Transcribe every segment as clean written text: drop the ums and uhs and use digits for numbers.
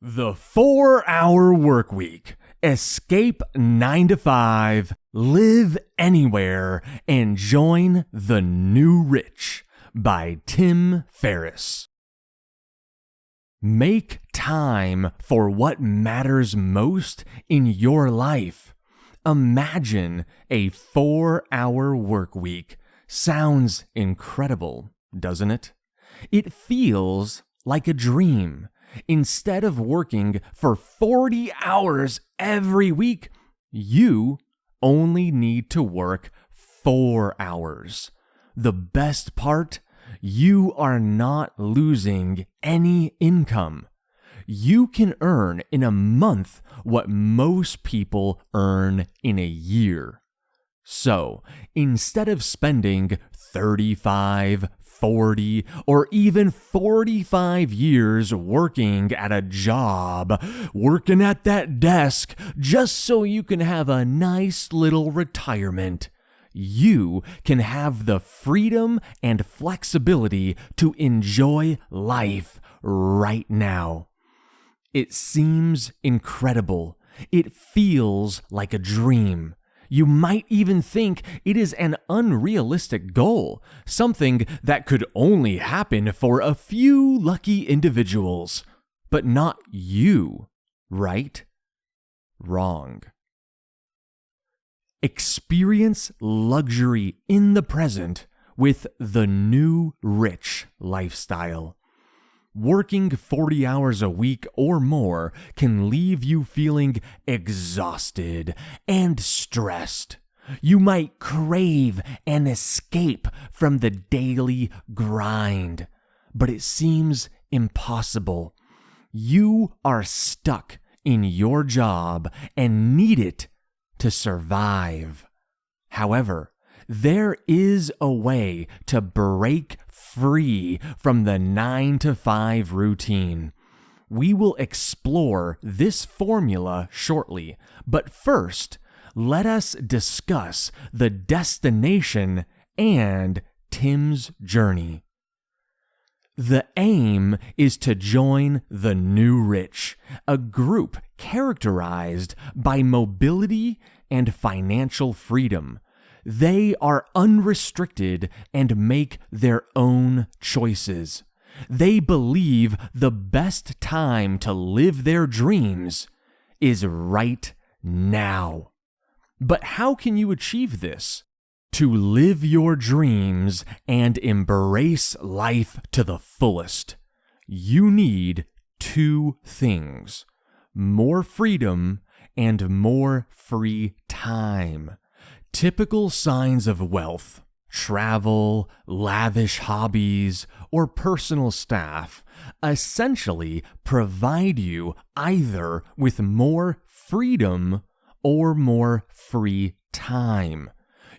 The 4-Hour Workweek. Escape 9 to 5, live anywhere, and join the new rich by Tim Ferriss. Make time for what matters most in your life. Imagine a 4-hour work week. Sounds incredible, doesn't it? It feels like a dream. Instead of working for 40 hours every week, you only need to work 4 hours. The best part? You are not losing any income. You can earn in a month what most people earn in a year. So, instead of spending 35, 40, or even 45 years working at a job, working at that desk just so you can have a nice little retirement, you can have the freedom and flexibility to enjoy life right now. It seems incredible. It feels like a dream. You might even think it is an unrealistic goal, something that could only happen for a few lucky individuals. But not you, right? Wrong. Experience luxury in the present with the new rich lifestyle. Working 40 hours a week or more can leave you feeling exhausted and stressed. You might crave an escape from the daily grind, but it seems impossible. You are stuck in your job and need it to survive. However, there is a way to break free from the 9 to 5 routine. We will explore this formula shortly, but first, let us discuss the destination and Tim's journey. The aim is to join the new rich, a group characterized by mobility and financial freedom. They are unrestricted and make their own choices. They believe the best time to live their dreams is right now. But how can you achieve this? To live your dreams and embrace life to the fullest, you need 2 things: more freedom and more free time. Typical signs of wealth: travel, lavish hobbies, or personal staff essentially provide you either with more freedom or more free time.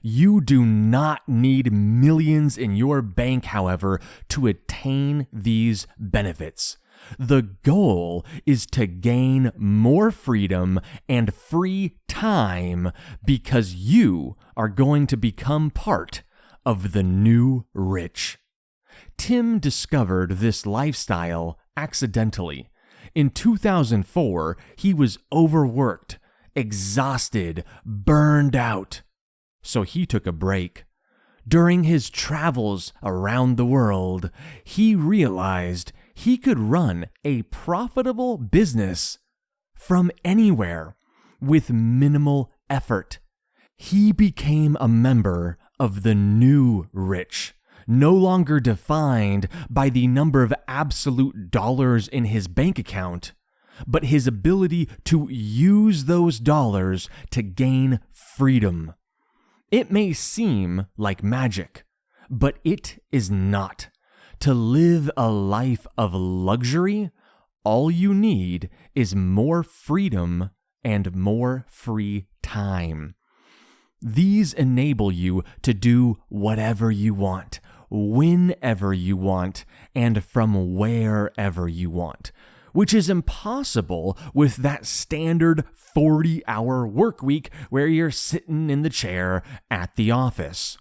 You do not need millions in your bank, however, to attain these benefits. The goal is to gain more freedom and free time because you are going to become part of the new rich. Tim discovered this lifestyle accidentally. In 2004, he was overworked, exhausted, burned out. So he took a break. During his travels around the world, he realized he could run a profitable business from anywhere with minimal effort. He became a member of the new rich, no longer defined by the number of absolute dollars in his bank account, but his ability to use those dollars to gain freedom. It may seem like magic, but it is not. To live a life of luxury, all you need is more freedom and more free time. These enable you to do whatever you want, whenever you want, and from wherever you want, which is impossible with that standard 40-hour work week where you're sitting in the chair at the office.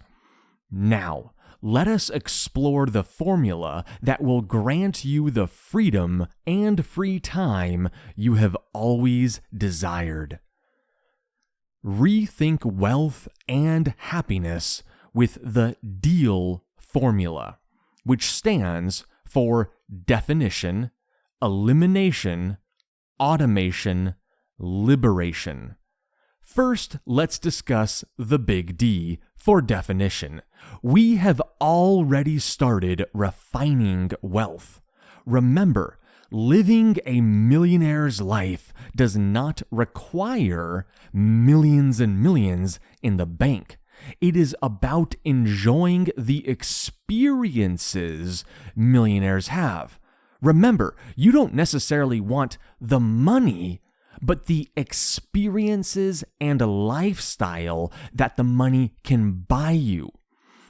Now, let us explore the formula that will grant you the freedom and free time you have always desired. Rethink wealth and happiness with the DEAL formula, which stands for definition, elimination, automation, liberation. First, let's discuss the big D for definition. We have already started refining wealth. Remember, living a millionaire's life does not require millions and millions in the bank. It is about enjoying the experiences millionaires have. Remember, you don't necessarily want the money, but the experiences and a lifestyle that the money can buy you.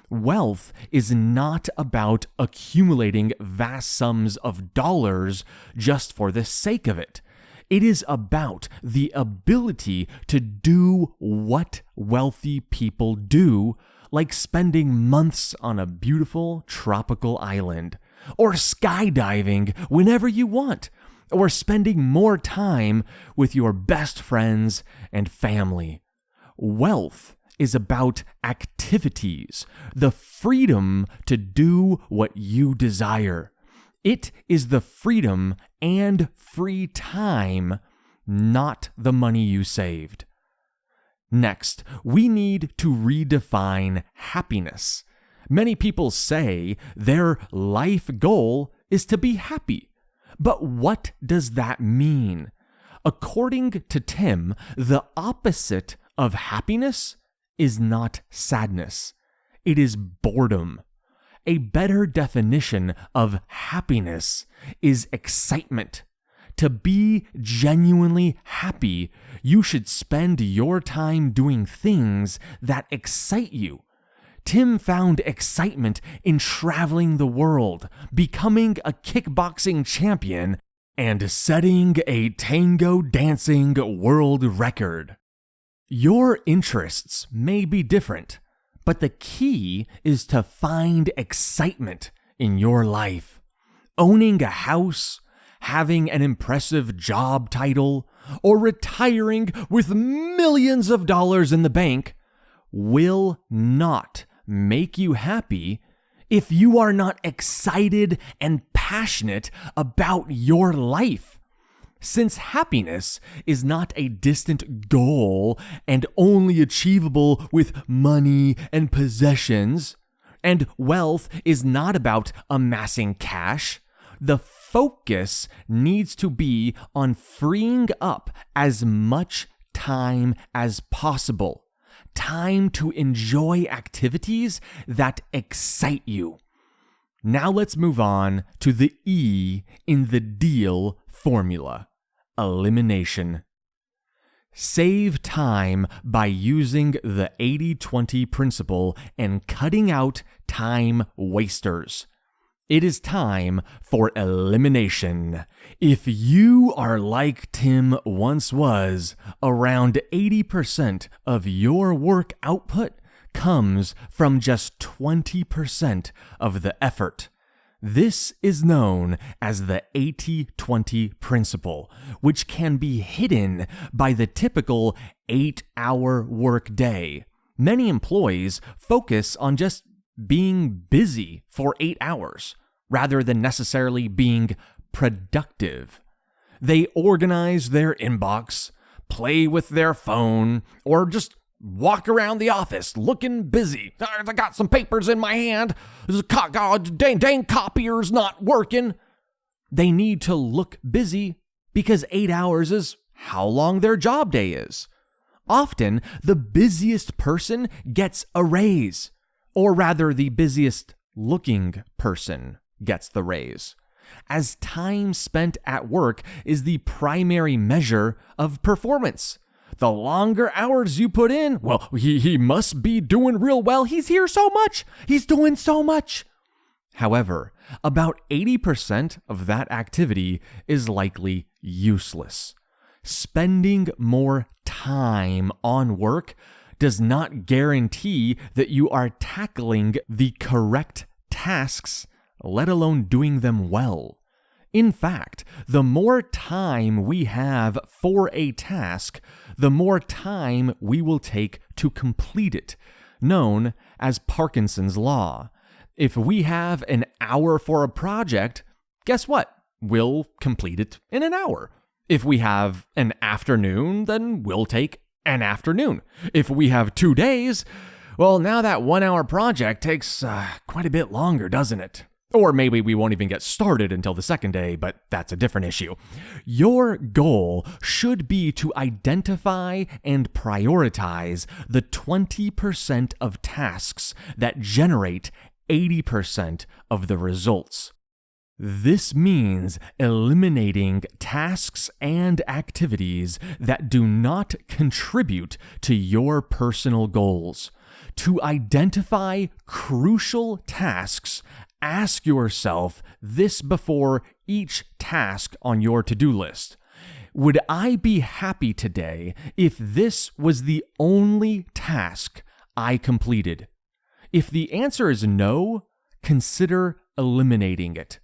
Wealth is not about accumulating vast sums of dollars just for the sake of it. It is about the ability to do what wealthy people do, like spending months on a beautiful tropical island, or skydiving whenever you want, or spending more time with your best friends and family. Wealth is about activities, the freedom to do what you desire. It is the freedom and free time, not the money you saved. Next, we need to redefine happiness. Many people say their life goal is to be happy. But what does that mean? According to Tim, the opposite of happiness is not sadness. It is boredom. A better definition of happiness is excitement. To be genuinely happy, you should spend your time doing things that excite you. Tim found excitement in traveling the world, becoming a kickboxing champion, and setting a tango dancing world record. Your interests may be different, but the key is to find excitement in your life. Owning a house, having an impressive job title, or retiring with millions of dollars in the bank will not make you happy if you are not excited and passionate about your life. Since happiness is not a distant goal and only achievable with money and possessions, and wealth is not about amassing cash, the focus needs to be on freeing up as much time as possible. Time to enjoy activities that excite you. Now let's move on to the E in the DEAL formula, elimination. Save time by using the 80-20 principle and cutting out time wasters. It is time for elimination. If you are like Tim once was, around 80% of your work output comes from just 20% of the effort. This is known as the 80-20 principle, which can be hidden by the typical 8-hour workday. Many employees focus on just being busy for 8 hours, rather than necessarily being productive. They organize their inbox, play with their phone, or just walk around the office looking busy. I got some papers in my hand. Dang copier's not working. They need to look busy because 8 hours is how long their job day is. Often, the busiest person gets a raise, or rather the busiest looking person gets the raise, as time spent at work is the primary measure of performance. The longer hours you put in, well, he must be doing real well. He's here so much. He's doing so much. However, about 80% of that activity is likely useless. Spending more time on work does not guarantee that you are tackling the correct tasks, let alone doing them well. In fact, the more time we have for a task, the more time we will take to complete it, known as Parkinson's Law. If we have an hour for a project, guess what? We'll complete it in an hour. If we have an afternoon, then we'll take an afternoon. If we have 2 days, well, now that 1 hour project takes quite a bit longer, doesn't it? Or maybe we won't even get started until the second day, but that's a different issue. Your goal should be to identify and prioritize the 20% of tasks that generate 80% of the results. This means eliminating tasks and activities that do not contribute to your personal goals. To identify crucial tasks, ask yourself this before each task on your to-do list. Would I be happy today if this was the only task I completed? If the answer is no, consider eliminating it.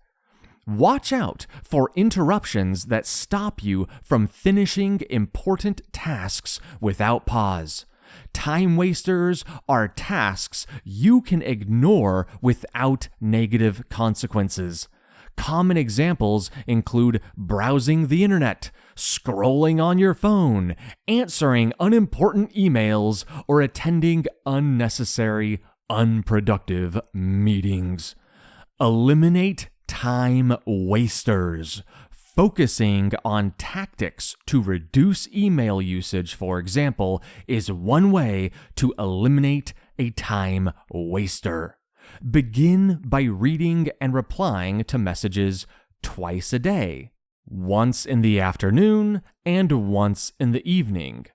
Watch out for interruptions that stop you from finishing important tasks without pause. Time wasters are tasks you can ignore without negative consequences. Common examples include browsing the internet, scrolling on your phone, answering unimportant emails, or attending unnecessary, unproductive meetings. Eliminate time wasters. Focusing on tactics to reduce email usage, for example, is one way to eliminate a time waster. Begin by reading and replying to messages twice a day, once in the afternoon and once in the evening.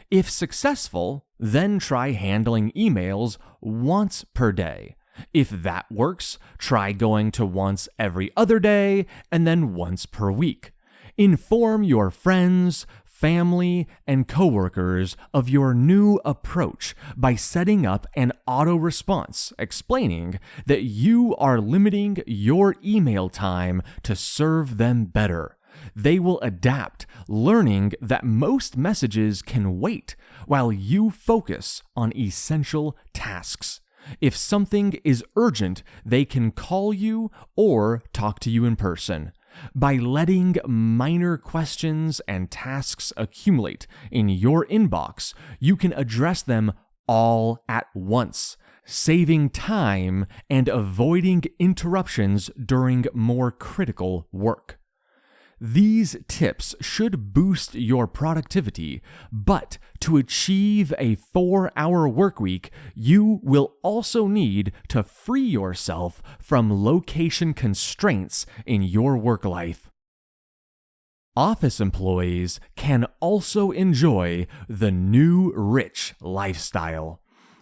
If successful, then try handling emails once per day. If that works, try going to once every other day and then once per week. Inform your friends, family, and coworkers of your new approach by setting up an auto response explaining that you are limiting your email time to serve them better. They will adapt, learning that most messages can wait while you focus on essential tasks. If something is urgent, they can call you or talk to you in person. By letting minor questions and tasks accumulate in your inbox, you can address them all at once, saving time and avoiding interruptions during more critical work. These tips should boost your productivity, but to achieve a 4-hour workweek, you will also need to free yourself from location constraints in your work life. Office employees can also enjoy the new rich lifestyle.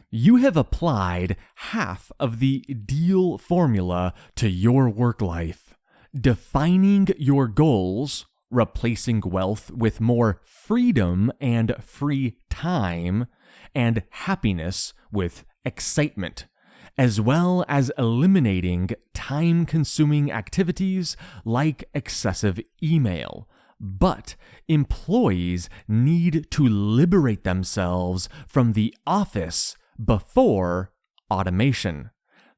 You have applied half of the deal formula to your work life. Defining your goals, replacing wealth with more freedom and free time, and happiness with excitement, as well as eliminating time-consuming activities like excessive email. But employees need to liberate themselves from the office before automation.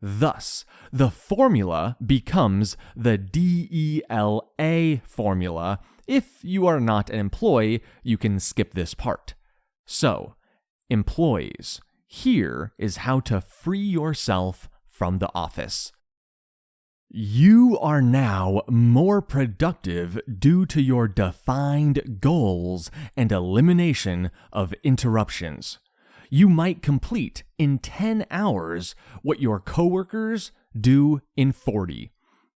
Thus, the formula becomes the DELA formula. If you are not an employee, you can skip this part. So, employees, here is how to free yourself from the office. You are now more productive due to your defined goals and elimination of interruptions. You might complete in 10 hours what your coworkers do in 40.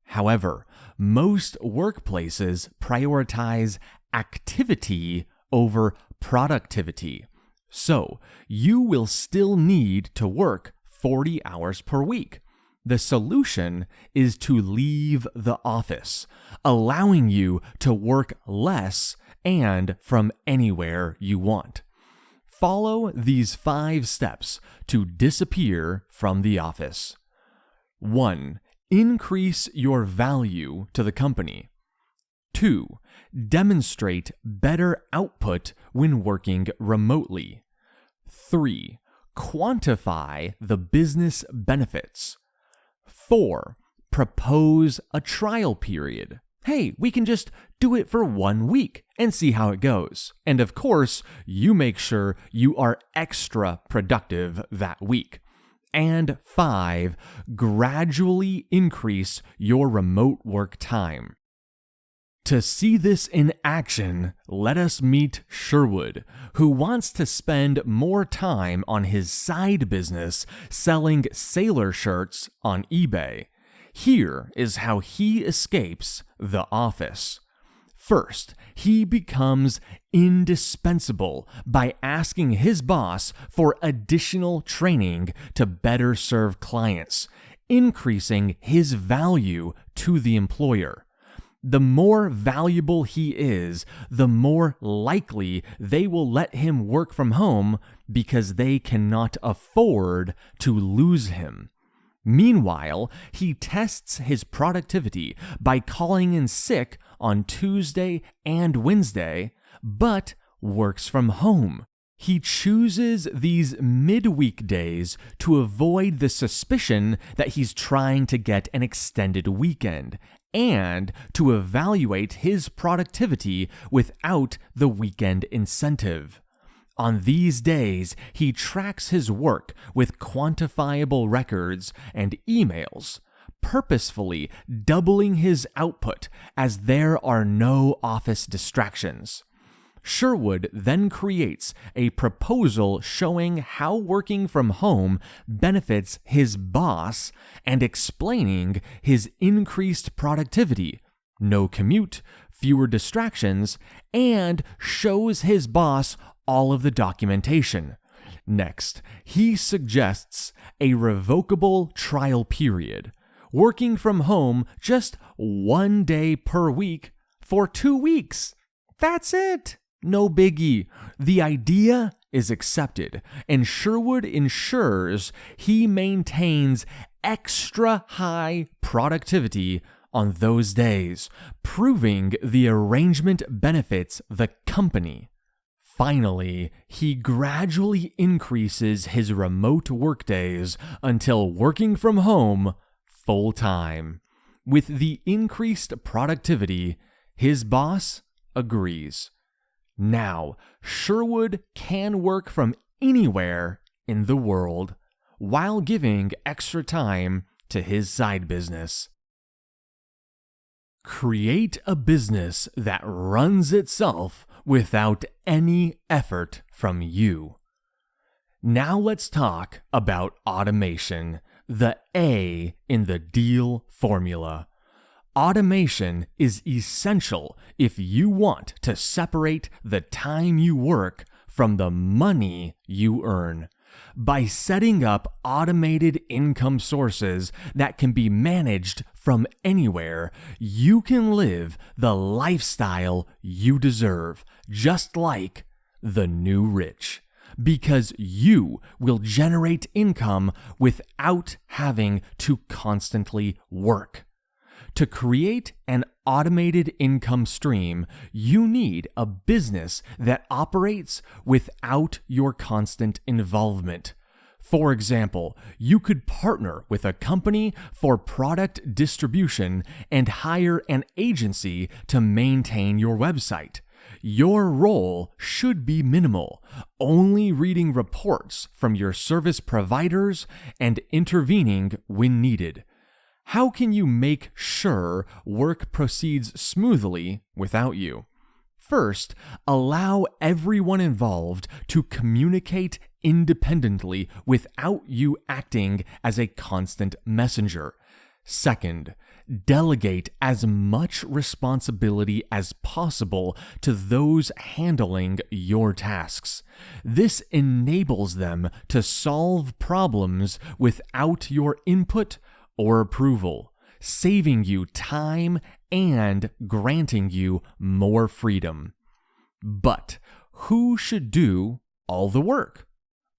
However, most workplaces prioritize activity over productivity. So, you will still need to work 40 hours per week. The solution is to leave the office, allowing you to work less and from anywhere you want. Follow these 5 steps to disappear from the office. 1. Increase your value to the company. 2. Demonstrate better output when working remotely. 3. Quantify the business benefits. 4. Propose a trial period. Hey, we can just do it for 1 week and see how it goes. And of course, you make sure you are extra productive that week. And 5, gradually increase your remote work time. To see this in action, let us meet Sherwood, who wants to spend more time on his side business selling sailor shirts on eBay. Here is how he escapes the office. First, he becomes indispensable by asking his boss for additional training to better serve clients, increasing his value to the employer. The more valuable he is, the more likely they will let him work from home because they cannot afford to lose him. Meanwhile, he tests his productivity by calling in sick on Tuesday and Wednesday, but works from home. He chooses these midweek days to avoid the suspicion that he's trying to get an extended weekend, and to evaluate his productivity without the weekend incentive. On these days, he tracks his work with quantifiable records and emails, purposefully doubling his output as there are no office distractions. Sherwood then creates a proposal showing how working from home benefits his boss and explaining his increased productivity, no commute, fewer distractions, and shows his boss all of the documentation. Next, he suggests a revocable trial period, working from home just 1 day per week for 2 weeks. That's it. No biggie. The idea is accepted, and Sherwood ensures he maintains extra high productivity on those days, proving the arrangement benefits the company. Finally, he gradually increases his remote workdays until working from home full-time. With the increased productivity, his boss agrees. Now, Sherwood can work from anywhere in the world while giving extra time to his side business. Create a business that runs itself without any effort from you. Now let's talk about automation, the A in the deal formula. Automation is essential if you want to separate the time you work from the money you earn. By setting up automated income sources that can be managed from anywhere, you can live the lifestyle you deserve, just like the new rich. Because you will generate income without having to constantly work. To create an automated income stream, you need a business that operates without your constant involvement. For example, you could partner with a company for product distribution and hire an agency to maintain your website. Your role should be minimal, only reading reports from your service providers and intervening when needed. How can you make sure work proceeds smoothly without you? First, allow everyone involved to communicate independently without you acting as a constant messenger. Second, delegate as much responsibility as possible to those handling your tasks. This enables them to solve problems without your input or approval, saving you time and granting you more freedom. But who should do all the work.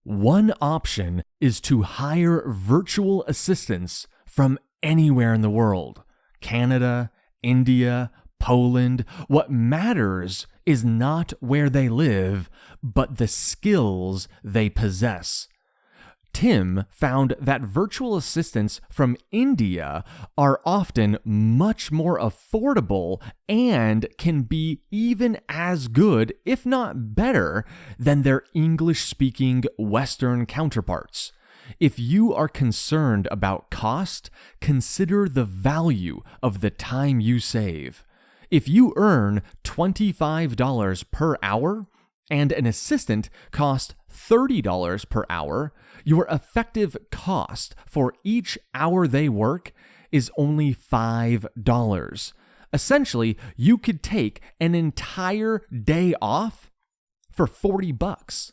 One option is to hire virtual assistants from anywhere in the world. Canada, India, Poland. What matters is not where they live, but the skills they possess. Tim found that virtual assistants from India are often much more affordable and can be even as good, if not better, than their English-speaking Western counterparts. If you are concerned about cost, consider the value of the time you save. If you earn $25 per hour and an assistant costs $30 per hour, your effective cost for each hour they work is only $5. Essentially, you could take an entire day off for $40.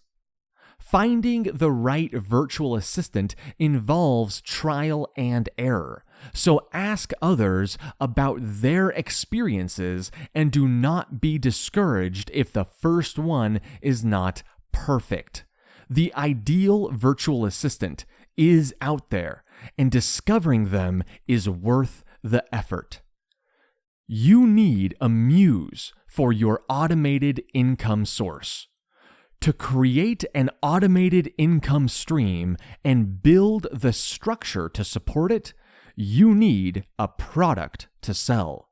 Finding the right virtual assistant involves trial and error, so ask others about their experiences and do not be discouraged if the first one is not perfect. The ideal virtual assistant is out there, and discovering them is worth the effort. You need a muse for your automated income source. To create an automated income stream and build the structure to support it, you need a product to sell.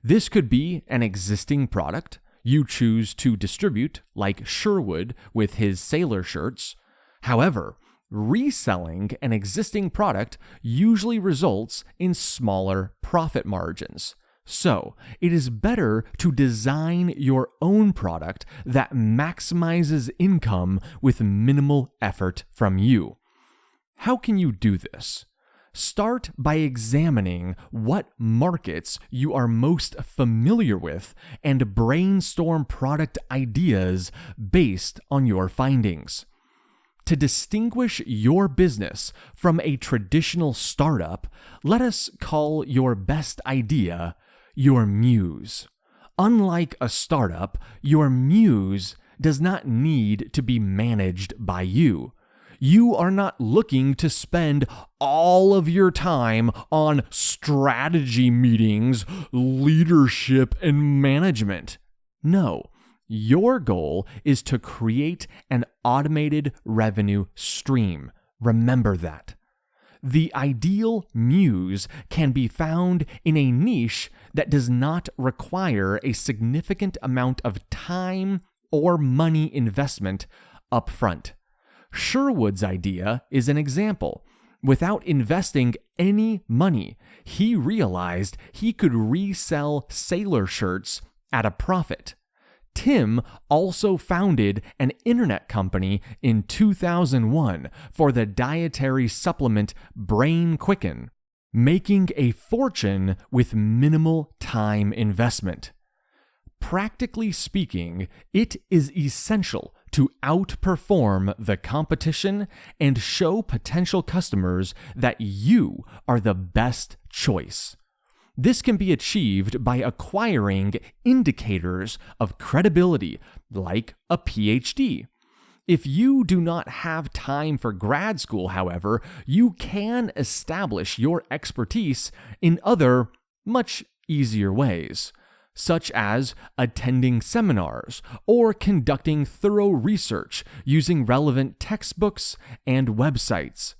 This could be an existing product you choose to distribute, like Sherwood with his sailor shirts. However, reselling an existing product usually results in smaller profit margins. So, it is better to design your own product that maximizes income with minimal effort from you. How can you do this? Start by examining what markets you are most familiar with and brainstorm product ideas based on your findings. To distinguish your business from a traditional startup, let us call your best idea your muse. Unlike a startup, your muse does not need to be managed by you. You are not looking to spend all of your time on strategy meetings, leadership, and management. No, your goal is to create an automated revenue stream. Remember that. The ideal muse can be found in a niche that does not require a significant amount of time or money investment upfront. Sherwood's idea is an example. Without investing any money, he realized he could resell sailor shirts at a profit. Tim also founded an internet company in 2001 for the dietary supplement Brain Quicken, making a fortune with minimal time investment. Practically speaking, it is essential to outperform the competition and show potential customers that you are the best choice. This can be achieved by acquiring indicators of credibility, like a PhD. If you do not have time for grad school, however, you can establish your expertise in other, much easier ways, such as attending seminars or conducting thorough research using relevant textbooks and websites.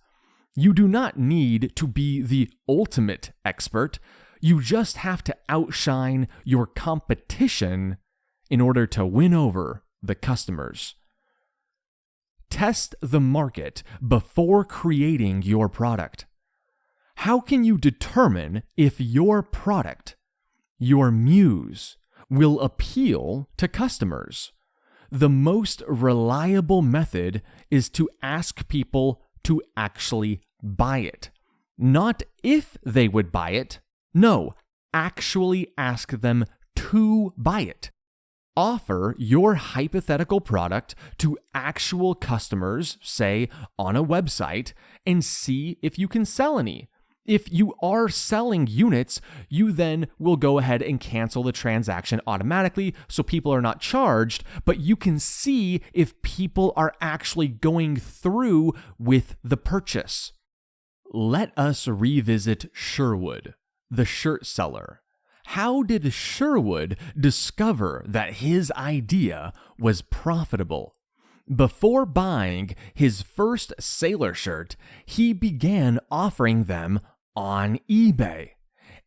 You do not need to be the ultimate expert. You just have to outshine your competition in order to win over the customers. Test the market before creating your product. How can you determine if your product, your muse, will appeal to customers? The most reliable method is to ask people to actually buy it. Not if they would buy it. No, actually ask them to buy it. Offer your hypothetical product to actual customers, say on a website, and see if you can sell any. If you are selling units, you then will go ahead and cancel the transaction automatically so people are not charged, but you can see if people are actually going through with the purchase. Let us revisit Sherwood, the shirt seller. How did Sherwood discover that his idea was profitable? Before buying his first sailor shirt, he began offering them on eBay.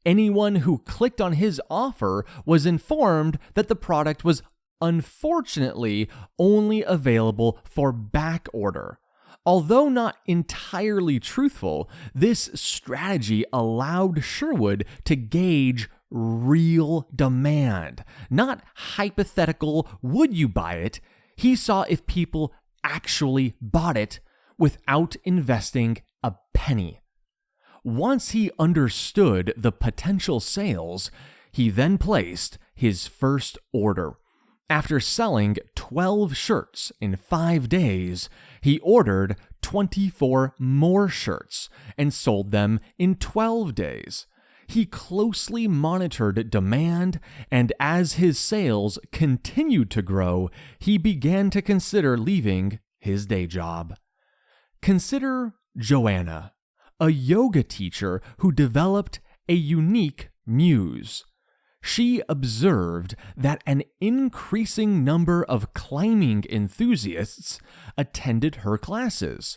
Anyone who clicked on his offer was informed that the product was unfortunately only available for back order. Although not entirely truthful, this strategy allowed Sherwood to gauge real demand, not hypothetical would you buy it. He saw if people actually bought it without investing a penny. Once he understood the potential sales, he then placed his first order. After selling 12 shirts in 5 days, he ordered 24 more shirts and sold them in 12 days. He closely monitored demand, and as his sales continued to grow, he began to consider leaving his day job. Consider Joanna, a yoga teacher who developed a unique muse. She observed that an increasing number of climbing enthusiasts attended her classes.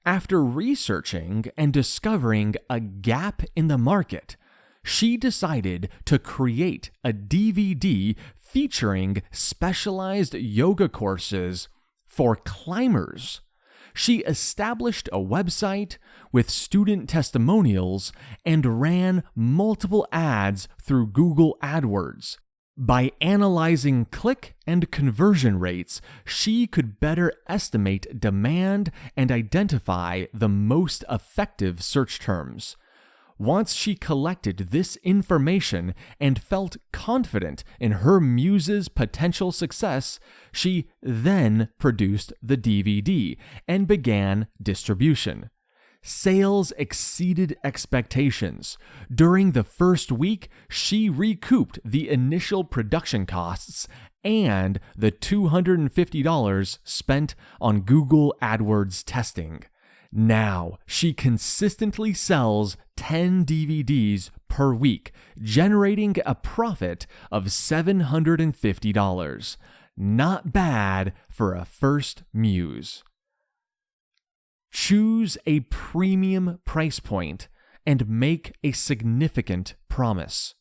After researching and discovering a gap in the market, she decided to create a DVD featuring specialized yoga courses for climbers. She established a website with student testimonials and ran multiple ads through Google AdWords. By analyzing click and conversion rates, she could better estimate demand and identify the most effective search terms. Once she collected this information and felt confident in her muse's potential success, she then produced the DVD and began distribution. Sales exceeded expectations. During the first week, she recouped the initial production costs and the $250 spent on Google AdWords testing. Now, she consistently sells 10 DVDs per week, generating a profit of $750. Not bad for a first muse. Choose a premium price point and make a significant promise.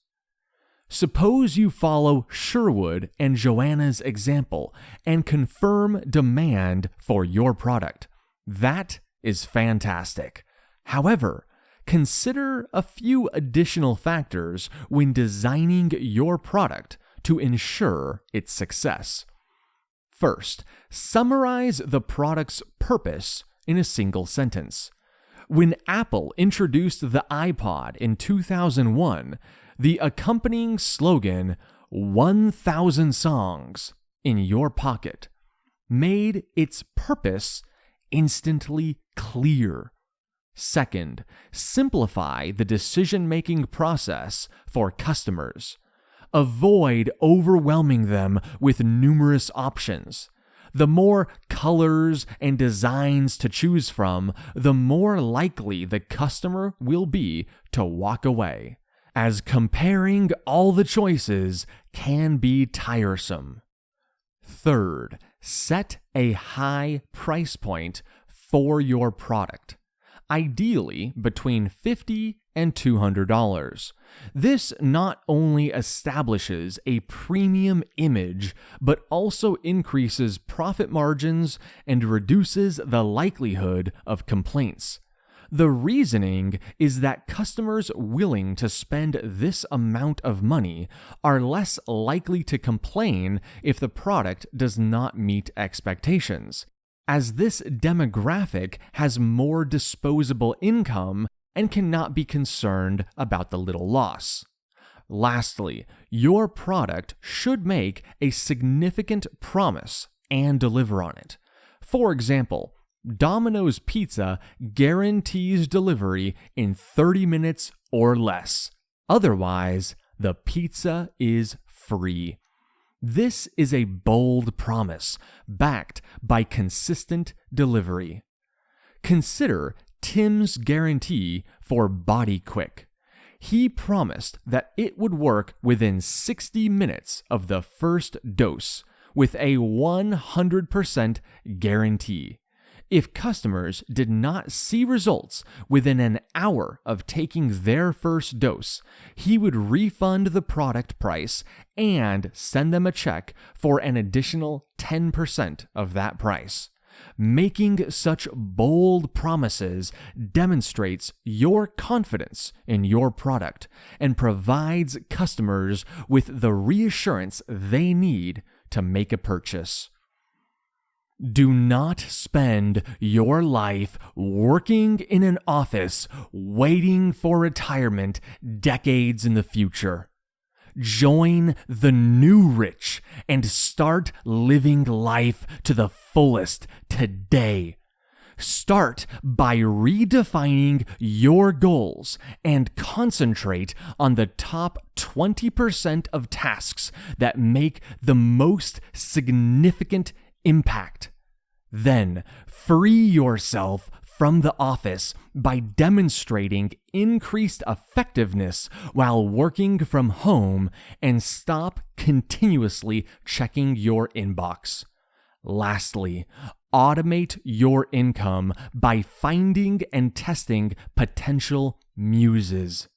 Suppose you follow Sherwood and Joanna's example and confirm demand for your product. That is fantastic. However, consider a few additional factors when designing your product to ensure its success. First, summarize the product's purpose in a single sentence. When Apple introduced the iPod in 2001, the accompanying slogan, 1,000 songs in your pocket, made its purpose instantly clear. Second, simplify the decision-making process for customers. Avoid overwhelming them with numerous options. The more colors and designs to choose from, the more likely the customer will be to walk away, as comparing all the choices can be tiresome. Third, set a high price point for your product, ideally between $50 and $200. This not only establishes a premium image, but also increases profit margins and reduces the likelihood of complaints. The reasoning is that customers willing to spend this amount of money are less likely to complain if the product does not meet expectations, as this demographic has more disposable income and cannot be concerned about the little loss. Lastly, your product should make a significant promise and deliver on it. For example, Domino's Pizza guarantees delivery in 30 minutes or less. Otherwise, the pizza is free. This is a bold promise, backed by consistent delivery. Consider Tim's guarantee for Body Quick. He promised that it would work within 60 minutes of the first dose, with a 100% guarantee. If customers did not see results within an hour of taking their first dose, he would refund the product price and send them a check for an additional 10% of that price. Making such bold promises demonstrates your confidence in your product and provides customers with the reassurance they need to make a purchase. Do not spend your life working in an office waiting for retirement decades in the future. Join the new rich and start living life to the fullest today. Start by redefining your goals and concentrate on the top 20% of tasks that make the most significant impact. Then free yourself from the office by demonstrating increased effectiveness while working from home and stop continuously checking your inbox. Lastly, automate your income by finding and testing potential muses.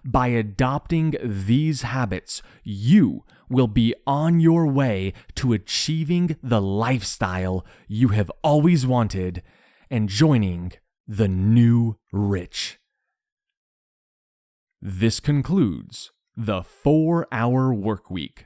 By adopting these habits, you will be on your way to achieving the lifestyle you have always wanted and joining the new rich. This concludes the 4-Hour Workweek.